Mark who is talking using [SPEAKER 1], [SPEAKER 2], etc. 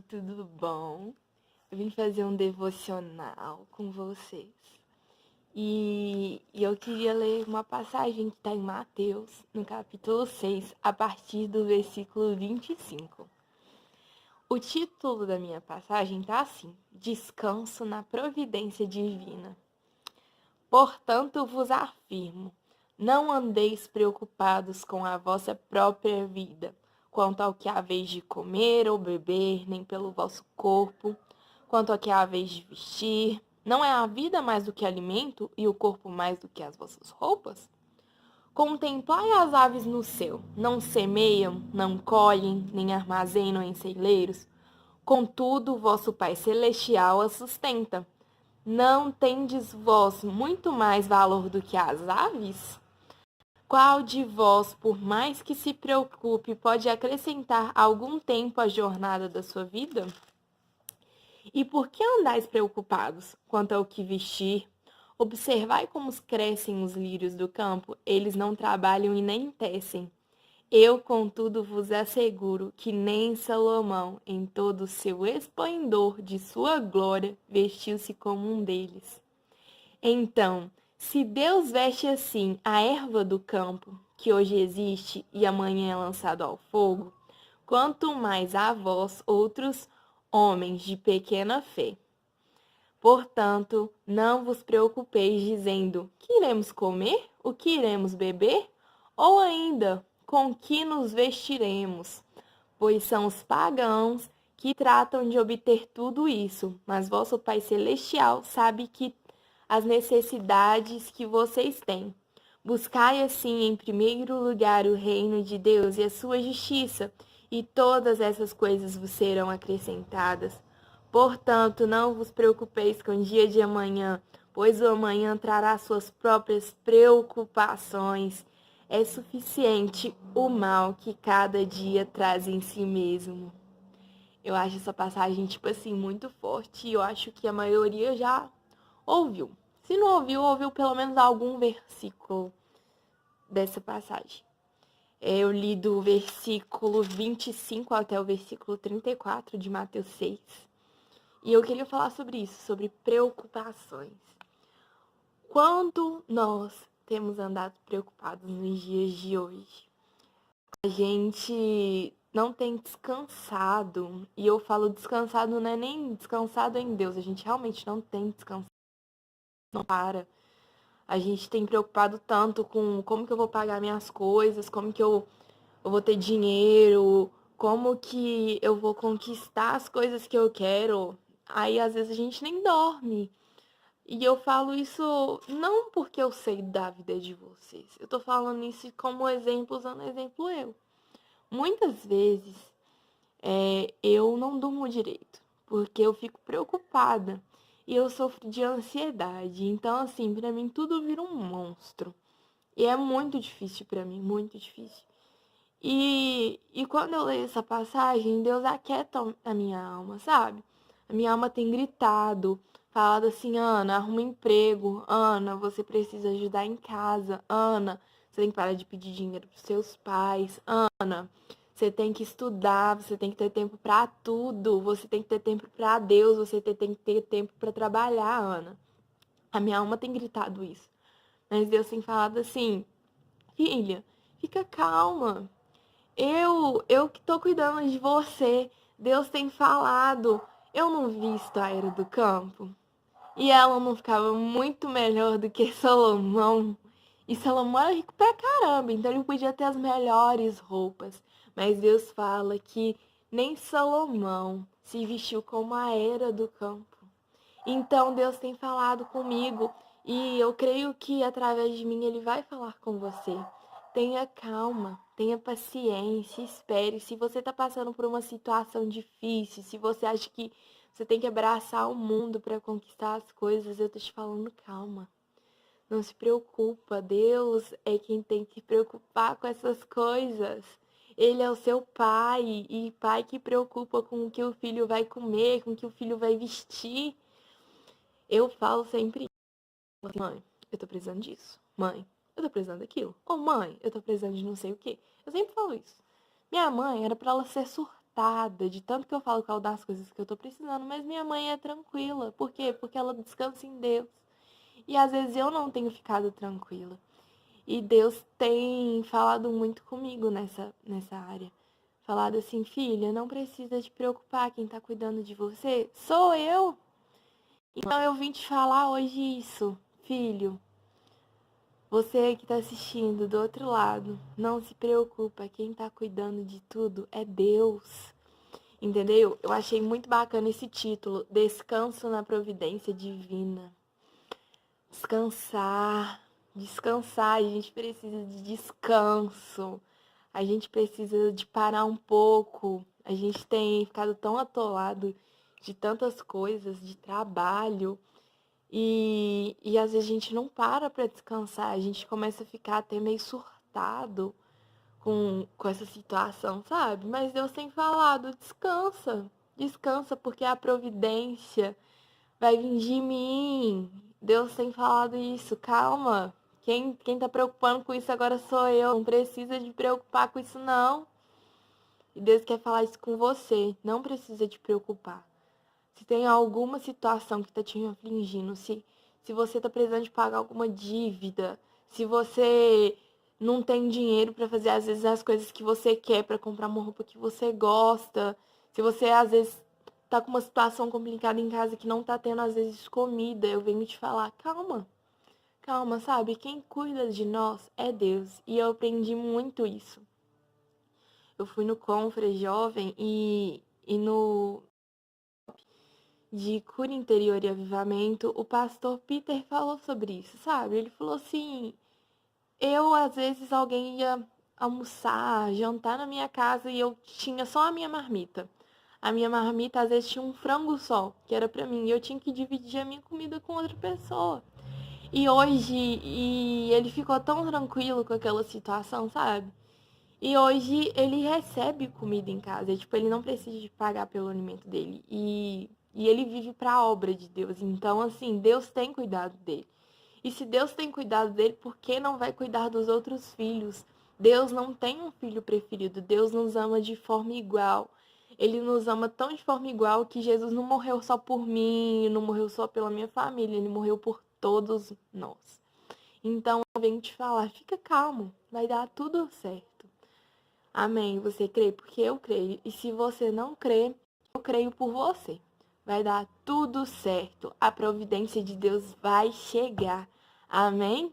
[SPEAKER 1] tudo bom? Eu vim fazer um devocional com vocês. E eu queria ler uma passagem que está em Mateus, no capítulo 6, a partir do versículo 25. O título da minha passagem está assim: Descanso na providência divina. Portanto vos afirmo, não andeis preocupados com a vossa própria vida, quanto ao que haveis de comer ou beber, nem pelo vosso corpo, quanto ao que haveis de vestir. Não é a vida mais do que alimento e o corpo mais do que as vossas roupas? Contemplai as aves no céu, não semeiam, não colhem, nem armazenam em celeiros. Contudo, vosso Pai Celestial as sustenta. Não tendes vós muito mais valor do que as aves? Qual de vós, por mais que se preocupe, pode acrescentar algum tempo à jornada da sua vida? E por que andais preocupados quanto ao que vestir? Observai como crescem os lírios do campo, eles não trabalham e nem tecem. Eu, contudo, vos asseguro que nem Salomão, em todo o seu esplendor de sua glória, vestiu-se como um deles. Então, se Deus veste assim a erva do campo, que hoje existe e amanhã é lançado ao fogo, quanto mais a vós, outros homens de pequena fé. Portanto, não vos preocupeis dizendo: que iremos comer? O que iremos beber? Ou ainda, com que nos vestiremos? Pois são os pagãos que tratam de obter tudo isso, mas vosso Pai Celestial sabe que as necessidades que vocês têm. Buscai assim em primeiro lugar o reino de Deus e a sua justiça, e todas essas coisas vos serão acrescentadas. Portanto, não vos preocupeis com o dia de amanhã, pois o amanhã trará suas próprias preocupações. É suficiente o mal que cada dia traz em si mesmo. Eu acho essa passagem, tipo assim, muito forte, e eu acho que a maioria já ouviu. Se não ouviu, ouviu pelo menos algum versículo dessa passagem. Eu li do versículo 25 até o versículo 34 de Mateus 6. E eu queria falar sobre isso, sobre preocupações. Quando nós temos andado preocupados nos dias de hoje, a gente não tem descansado. E eu falo descansado, não é nem descansado em Deus, a gente realmente não tem descansado, não para. A gente tem preocupado tanto com como que eu vou pagar minhas coisas, como que eu vou ter dinheiro, como que eu vou conquistar as coisas que eu quero. Aí, às vezes, a gente nem dorme. E eu falo isso não porque eu sei da vida de vocês. Eu tô falando isso como exemplo, usando exemplo eu. Muitas vezes, eu não durmo direito, porque eu fico preocupada. E eu sofro de ansiedade. Então, assim, pra mim tudo vira um monstro. E é muito difícil pra mim, muito difícil. E quando eu leio essa passagem, Deus aquieta a minha alma, sabe? A minha alma tem gritado, falado assim: Ana, arruma emprego. Ana, você precisa ajudar em casa. Ana, você tem que parar de pedir dinheiro pros seus pais. Ana, você tem que estudar, você tem que ter tempo pra tudo. Você tem que ter tempo pra Deus, você tem que ter tempo pra trabalhar, Ana. A minha alma tem gritado isso. Mas Deus tem falado assim: filha, fica calma. Eu que tô cuidando de você. Deus tem falado. Eu não visto a Era do Campo. E ela não ficava muito melhor do que Salomão. E Salomão era rico pra caramba, então ele podia ter as melhores roupas. Mas Deus fala que nem Salomão se vestiu como a Era do Campo. Então Deus tem falado comigo e eu creio que através de mim Ele vai falar com você. Tenha calma, tenha paciência, espere. Se você está passando por uma situação difícil, se você acha que você tem que abraçar o mundo para conquistar as coisas, eu tô te falando calma. Não se preocupa, Deus é quem tem que se preocupar com essas coisas. Ele é o seu pai, e pai que preocupa com o que o filho vai comer, com o que o filho vai vestir. Eu falo sempre, mãe, eu tô precisando disso. Mãe, eu tô precisando daquilo. Ou mãe, eu tô precisando de não sei o quê. Eu sempre falo isso. Minha mãe era pra ela ser surtada. surtada, de tanto que eu falo com ela das coisas que eu tô precisando, mas minha mãe é tranquila. Por quê? Porque ela descansa em Deus. E às vezes eu não tenho ficado tranquila. E Deus tem falado muito comigo nessa área. Falado assim, filha, não precisa te preocupar, quem tá cuidando de você sou eu. Então eu vim te falar hoje isso, filho. Você que tá assistindo do outro lado, não se preocupa, quem tá cuidando de tudo é Deus. Entendeu? Eu achei muito bacana esse título, Descanso na Providência Divina. Descansar, descansar, a gente precisa de descanso. A gente precisa de parar um pouco. A gente tem ficado tão atolado de tantas coisas, de trabalho. E às vezes a gente não para descansar. A gente começa a ficar até meio surtado com essa situação, sabe? Mas Deus tem falado, descansa. Descansa, porque a providência vai vir de mim. Deus tem falado isso, calma. Quem tá preocupando com isso agora sou eu. Não precisa de preocupar com isso, não. E Deus quer falar isso com você. Não precisa te preocupar. Se tem alguma situação que tá te afligindo, se você tá precisando de pagar alguma dívida, se você não tem dinheiro para fazer às vezes as coisas que você quer, para comprar uma roupa que você gosta, se você às vezes tá com uma situação complicada em casa que não tá tendo às vezes comida, eu venho te falar, calma. Calma, sabe? Quem cuida de nós é Deus. E eu aprendi muito isso. Eu fui no Confra Jovem e no de Cura Interior e Avivamento, o pastor Peter falou sobre isso, sabe? Ele falou assim, às vezes alguém ia almoçar, jantar na minha casa e eu tinha só a minha marmita. A minha marmita às vezes tinha um frango só, que era pra mim, e eu tinha que dividir a minha comida com outra pessoa. E ele ficou tão tranquilo com aquela situação, sabe? E hoje ele recebe comida em casa, tipo, ele não precisa de pagar pelo alimento dele. E ele vive para a obra de Deus. Então, assim, Deus tem cuidado dele. E se Deus tem cuidado dele, por que não vai cuidar dos outros filhos? Deus não tem um filho preferido. Deus nos ama de forma igual. Ele nos ama tão de forma igual que Jesus não morreu só por mim, não morreu só pela minha família, ele morreu por todos nós. Então, eu venho te falar, fica calmo, vai dar tudo certo. Amém. Você crê? Porque eu creio. E se você não crê, eu creio por você. Vai dar tudo certo. A providência de Deus vai chegar. Amém?